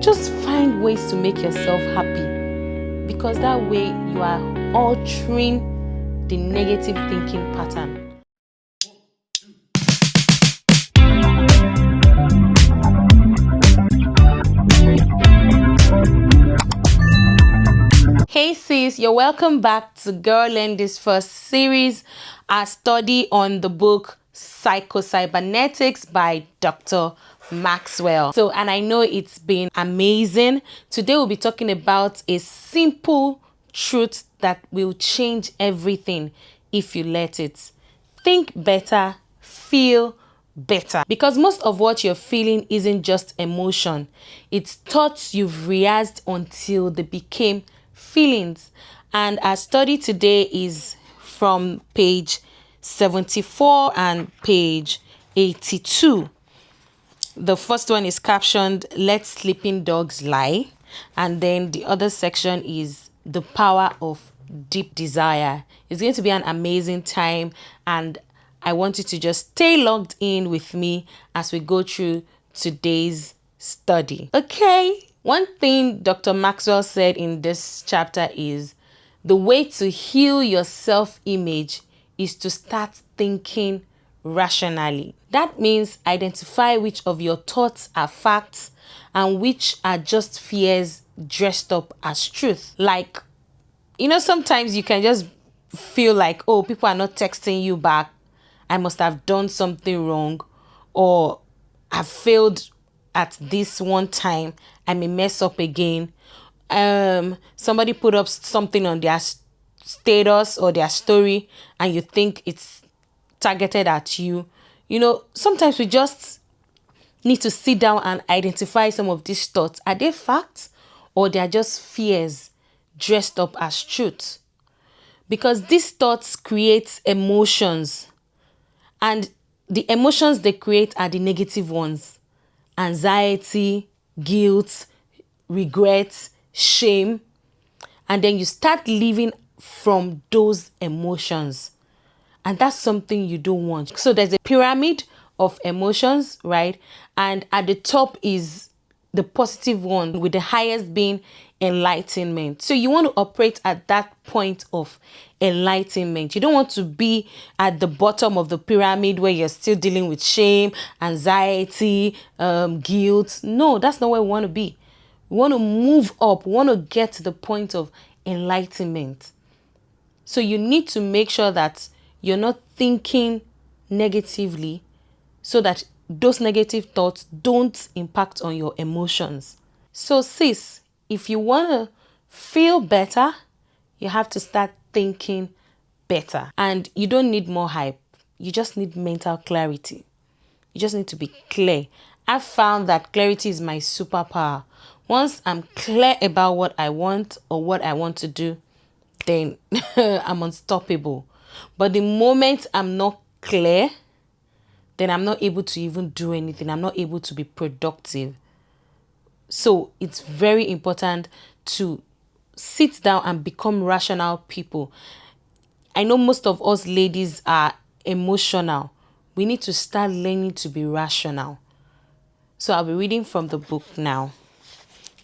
Just find ways to make yourself happy, because that way you are altering the negative thinking pattern. Hey sis, you're welcome back to Girl Learn This First series, our study on the book Psycho Cybernetics by Dr. Maxwell. And I know it's been amazing. Today we'll be talking about a simple truth that will change everything if you let it. Think better, feel better. Because most of what you're feeling isn't just emotion. It's thoughts you've rehearsed until they became feelings. And our study today is from page 74 and page 82. The first one is captioned, "Let Sleeping Dogs Lie." And then the other section is "The Power of Deep Desire." It's going to be an amazing time, and I want you to just stay logged in with me as we go through today's study. Okay, one thing Dr. Maxwell said in this chapter is the way to heal your self-image is to start thinking rationally. That means identify which of your thoughts are facts and which are just fears dressed up as truth. Like, sometimes you can just feel like, oh, people are not texting you back. I must have done something wrong, or I failed at this one time. I may mess up again. Somebody put up something on their status or their story, and you think it's targeted at you. Sometimes we just need to sit down and identify some of these thoughts. Are they facts, or they are just fears dressed up as truth? Because these thoughts create emotions, and the emotions they create are the negative ones: anxiety, guilt, regret, shame. And then you start living from those emotions, and that's something you don't want. So there's a pyramid of emotions, right? And at the top is the positive one, with the highest being enlightenment. So you want to operate at that point of enlightenment. You don't want to be at the bottom of the pyramid where you're still dealing with shame, anxiety, guilt. No, that's not where we want to be. We want to move up. We want to get to the point of enlightenment. So you need to make sure that you're not thinking negatively, so that those negative thoughts don't impact on your emotions. So sis, if you want to feel better, you have to start thinking better. And you don't need more hype. You just need mental clarity. You just need to be clear. I've found that clarity is my superpower. Once I'm clear about what I want or what I want to do, then I'm unstoppable. But the moment I'm not clear, then I'm not able to even do anything. I'm not able to be productive. So it's very important to sit down and become rational people. I know most of us ladies are emotional. We need to start learning to be rational. So I'll be reading from the book now.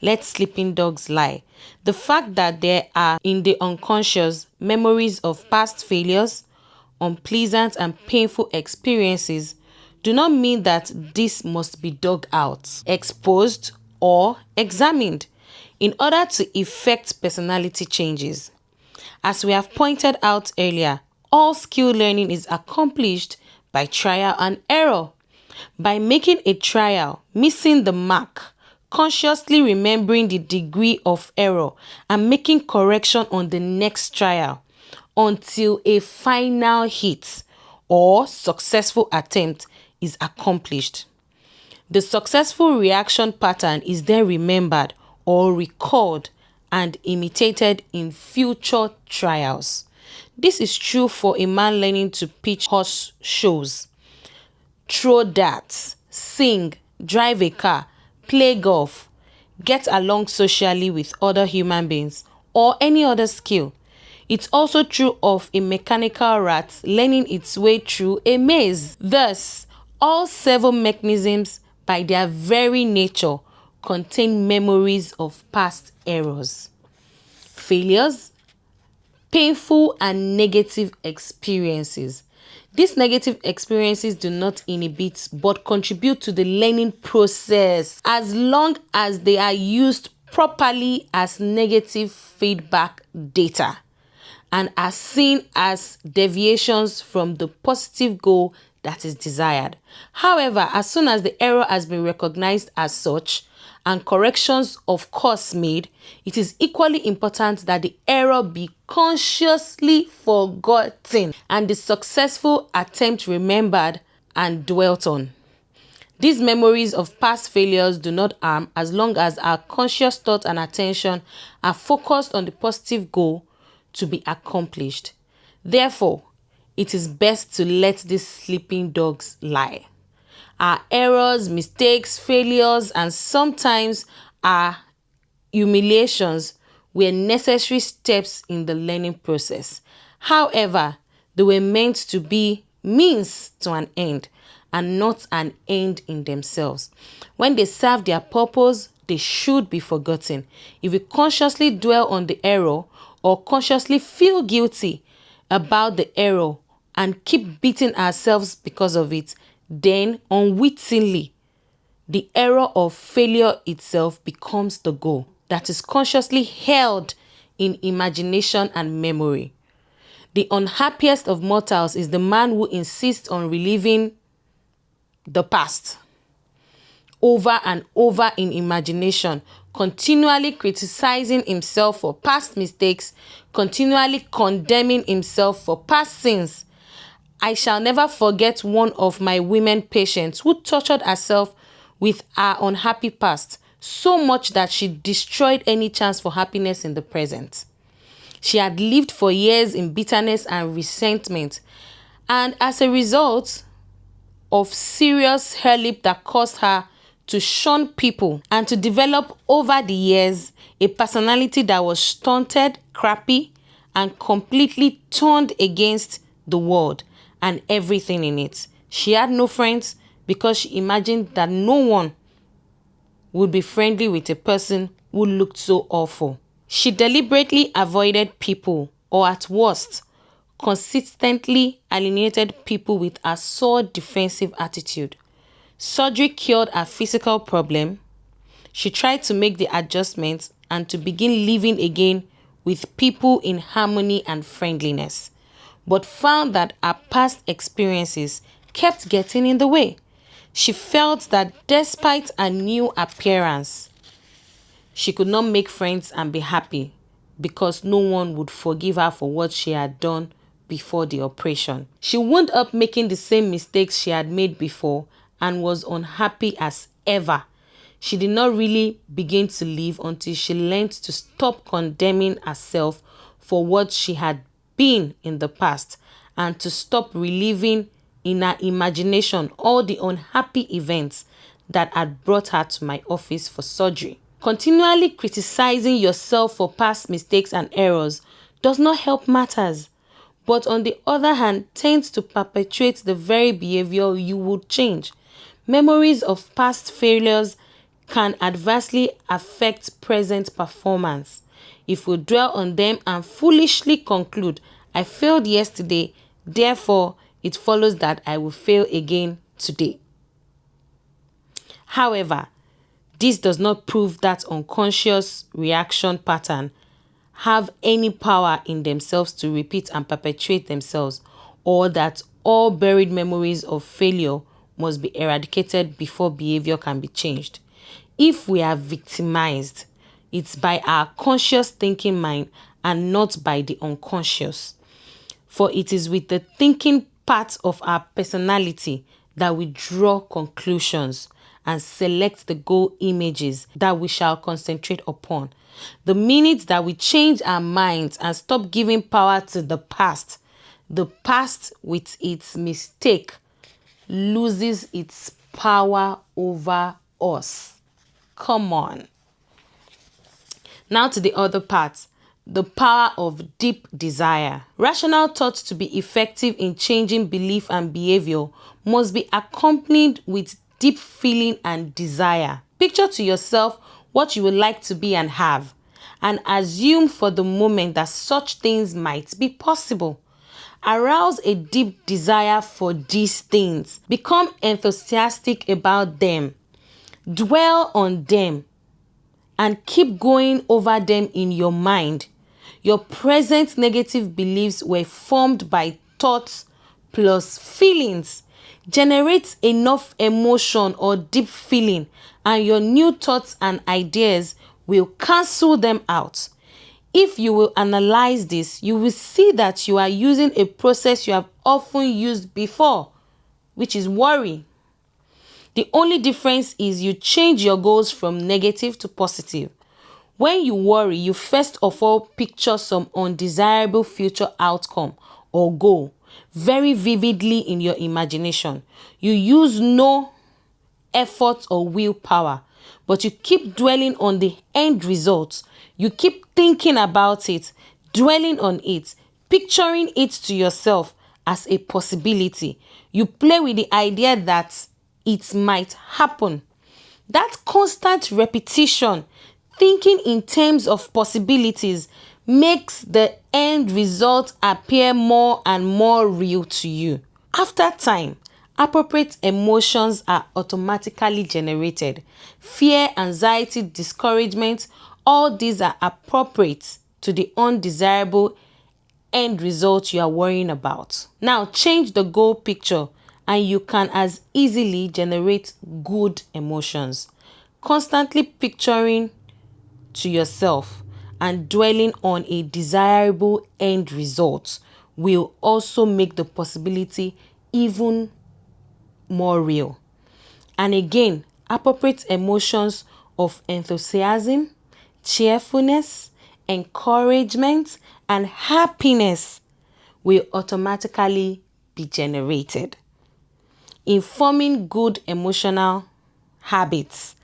Let Sleeping Dogs Lie. The fact that there are in the unconscious memories of past failures, unpleasant and painful experiences do not mean that this must be dug out, exposed, or examined in order to effect personality changes. As we have pointed out earlier, all skill learning is accomplished by trial and error. By making a trial, missing the mark, consciously remembering the degree of error, and making correction on the next trial until a final hit or successful attempt is accomplished. The successful reaction pattern is then remembered or recalled and imitated in future trials. This is true for a man learning to pitch horse shows, throw darts, sing, drive a car, play golf, get along socially with other human beings, or any other skill. It's also true of a mechanical rat learning its way through a maze. Thus, all 7 mechanisms, by their very nature, contain memories of past errors, failures, painful and negative experiences. These negative experiences do not inhibit but contribute to the learning process as long as they are used properly as negative feedback data and are seen as deviations from the positive goal that is desired. However, as soon as the error has been recognized as such and corrections of course made, it is equally important that the error be consciously forgotten and the successful attempt remembered and dwelt on. These memories of past failures do not harm as long as our conscious thought and attention are focused on the positive goal to be accomplished. Therefore, it is best to let these sleeping dogs lie. Our errors, mistakes, failures, and sometimes our humiliations were necessary steps in the learning process. However, they were meant to be means to an end and not an end in themselves. When they serve their purpose, they should be forgotten. If we consciously dwell on the error or consciously feel guilty about the error and keep beating ourselves because of it, then unwittingly, the error of failure itself becomes the goal that is consciously held in imagination and memory. The unhappiest of mortals is the man who insists on reliving the past over and over in imagination, continually criticizing himself for past mistakes, continually condemning himself for past sins. I shall never forget one of my women patients who tortured herself with her unhappy past so much that she destroyed any chance for happiness in the present. She had lived for years in bitterness and resentment, and as a result of serious hair-lip that caused her to shun people and to develop over the years a personality that was stunted, crappy, and completely turned against the world and everything in it. She had no friends because she imagined that no one would be friendly with a person who looked so awful. She deliberately avoided people, or at worst, consistently alienated people with a sore defensive attitude. Surgery cured her physical problem. She tried to make the adjustments and to begin living again with people in harmony and friendliness, but found that her past experiences kept getting in the way. She felt that despite her new appearance, she could not make friends and be happy because no one would forgive her for what she had done before the operation. She wound up making the same mistakes she had made before and was unhappy as ever. She did not really begin to live until she learned to stop condemning herself for what she had been in the past and to stop reliving in her imagination all the unhappy events that had brought her to my office for surgery. Continually criticizing yourself for past mistakes and errors does not help matters, but on the other hand tends to perpetuate the very behavior you would change. Memories of past failures can adversely affect present performance. If we dwell on them and foolishly conclude, I failed yesterday, therefore it follows that I will fail again today. However, this does not prove that unconscious reaction pattern have any power in themselves to repeat and perpetuate themselves, or that all buried memories of failure must be eradicated before behavior can be changed. If we are victimized, it's by our conscious thinking mind and not by the unconscious. For it is with the thinking part of our personality that we draw conclusions and select the goal images that we shall concentrate upon. The minute that we change our minds and stop giving power to the past with its mistake loses its power over us. Come on. Now to the other part, the power of deep desire. Rational thought to be effective in changing belief and behavior must be accompanied with deep feeling and desire. Picture to yourself what you would like to be and have, and assume for the moment that such things might be possible. Arouse a deep desire for these things. Become enthusiastic about them. Dwell on them and keep going over them in your mind. Your present negative beliefs were formed by thoughts plus feelings. Generate enough emotion or deep feeling, and your new thoughts and ideas will cancel them out. If you will analyze this, you will see that you are using a process you have often used before, which is worry. The only difference is you change your goals from negative to positive. When you worry, you first of all picture some undesirable future outcome or goal very vividly in your imagination. You use no effort or willpower, but you keep dwelling on the end result. You keep thinking about it, dwelling on it, picturing it to yourself as a possibility. You play with the idea that it might happen. That constant repetition, thinking in terms of possibilities, makes the end result appear more and more real to you. After time, appropriate emotions are automatically generated. Fear, anxiety, discouragement, all these are appropriate to the undesirable end result you are worrying about. Now change the goal picture and you can as easily generate good emotions. Constantly picturing to yourself and dwelling on a desirable end result will also make the possibility even more real. And again, appropriate emotions of enthusiasm, cheerfulness, encouragement, and happiness will automatically be generated. In forming good emotional habits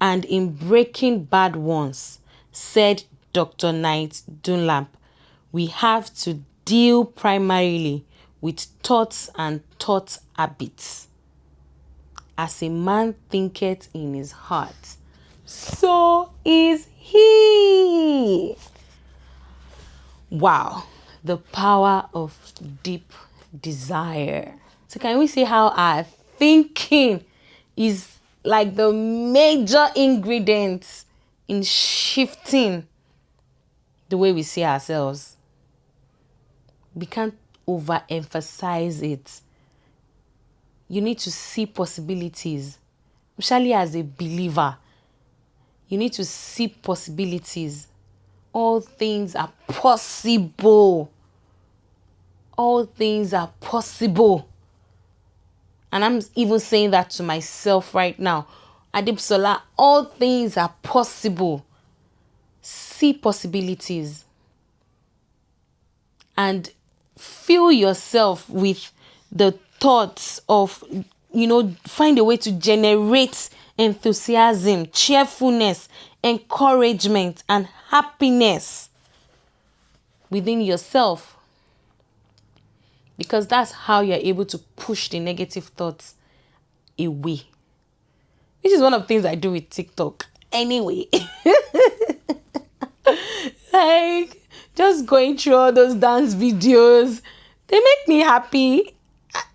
and in breaking bad ones, said Dr. Knight Dunlap, we have to deal primarily with thoughts and thought habits. As a man thinketh in his heart, so is he. Wow, the power of deep desire. So can we see how our thinking is like the major ingredient in shifting the way we see ourselves? We can't overemphasize it. You need to see possibilities, especially as a believer. You need to see possibilities. All things are possible. All things are possible. And I'm even saying that to myself right now. Adebusola, all things are possible. See possibilities. And fill yourself with the thoughts of, find a way to generate enthusiasm, cheerfulness, encouragement, and happiness within yourself. Because that's how you're able to push the negative thoughts away. Which is one of the things I do with TikTok. Anyway. Like, just going through all those dance videos. They make me happy.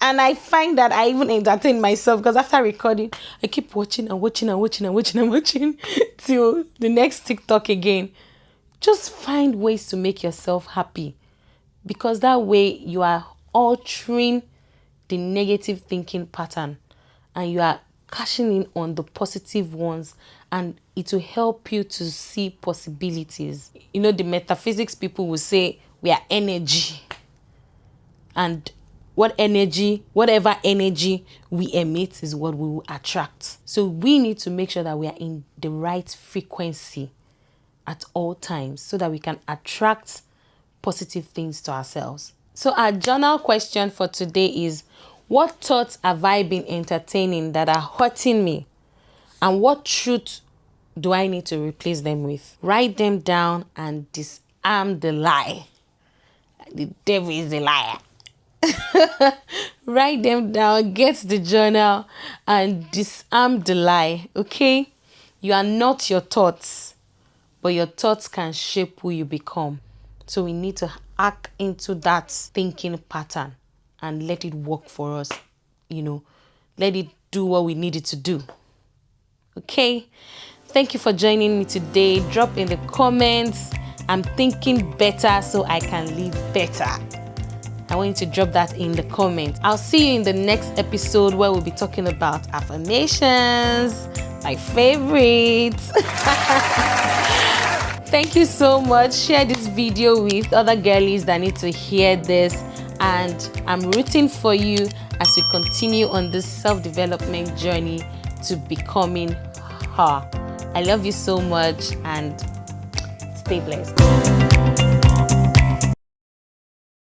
And I find that I even entertain myself. Because after recording, I keep watching and watching and watching and watching and watching till the next TikTok again. Just find ways to make yourself happy. Because that way you are altering the negative thinking pattern and you are cashing in on the positive ones, and it will help you to see possibilities. The metaphysics people will say we are energy, and whatever energy we emit is what we will attract. So we need to make sure that we are in the right frequency at all times so that we can attract positive things to ourselves. So our journal question for today is, what thoughts have I been entertaining that are hurting me? And what truth do I need to replace them with? Write them down and disarm the lie. The devil is a liar. Write them down, get the journal and disarm the lie, okay? You are not your thoughts, but your thoughts can shape who you become. So we need to hack into that thinking pattern and let it work for us. Let it do what we need it to do. Okay? Thank you for joining me today. Drop in the comments, I'm thinking better so I can live better. I want you to drop that in the comments. I'll see you in the next episode where we'll be talking about affirmations, my favorites. Thank you so much. Share this video with other girlies that need to hear this. And I'm rooting for you as we continue on this self-development journey to becoming her. I love you so much and stay blessed.